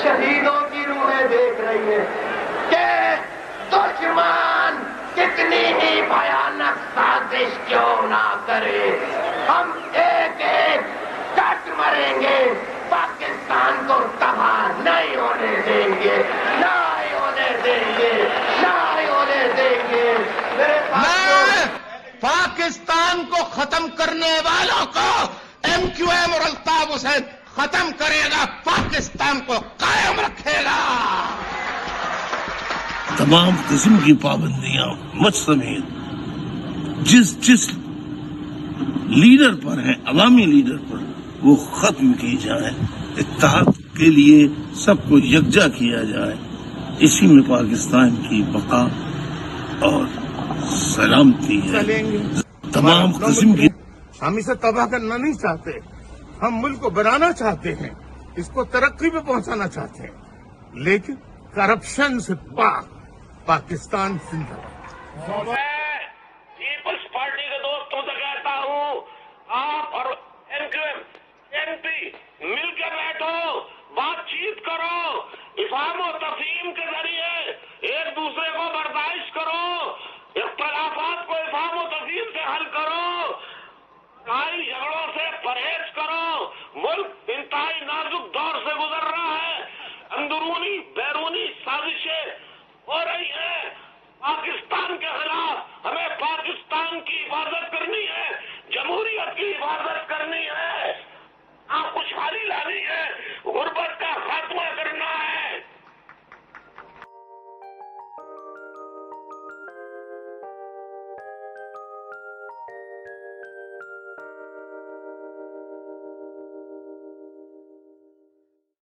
شہیدوں کی روحیں دیکھ رہی ہیں کہ دشمن کتنی ہی بھیانک سازش کیوں نہ کرے، ہم ایک ایک کٹ مریں گے، پاکستان کو تباہ نہیں ہونے دیں گے، نہیں ہونے دیں گے، نہیں ہونے دیں گے۔ میرے میں پاکستان کو ختم کرنے والوں کو ایم کیو ایم اور الطاف حسین ختم کرے گا، پاکستان کو قائم رکھے گا۔ تمام قسم کی پابندیاں مجھ سمیت جس لیڈر پر ہیں، عوامی لیڈر پر، وہ ختم کی جائے، اتحاد کے لیے سب کو یکجا کیا جائے، اسی میں پاکستان کی بقا اور سلامتی ہے۔ تمام قسم کی ہم اسے تباہ کرنا نہیں چاہتے، ہم ملک کو بنانا چاہتے ہیں، اس کو ترقی پہ پہنچانا چاہتے ہیں، لیکن کرپشن سے پاکستان زندہ باد۔ میں پیپلز پارٹی کے دوستوں سے کہتا ہوں، آپ اور ایم کیو ایم پی مل کے بیٹھو، بات چیت کرو، افہام و تفہیم کے ذریعے ایک دوسرے کو برداشت کرو، اختلافات کو افہام و تفہیم سے حل کرو، لڑائی جھگڑوں سے پرہیز کرو۔ ملک انتہائی نازک دور سے گزر رہا ہے، اندرونی بیرونی سازشیں ہو رہی ہیں، پاکستان کے خلاف ہمیں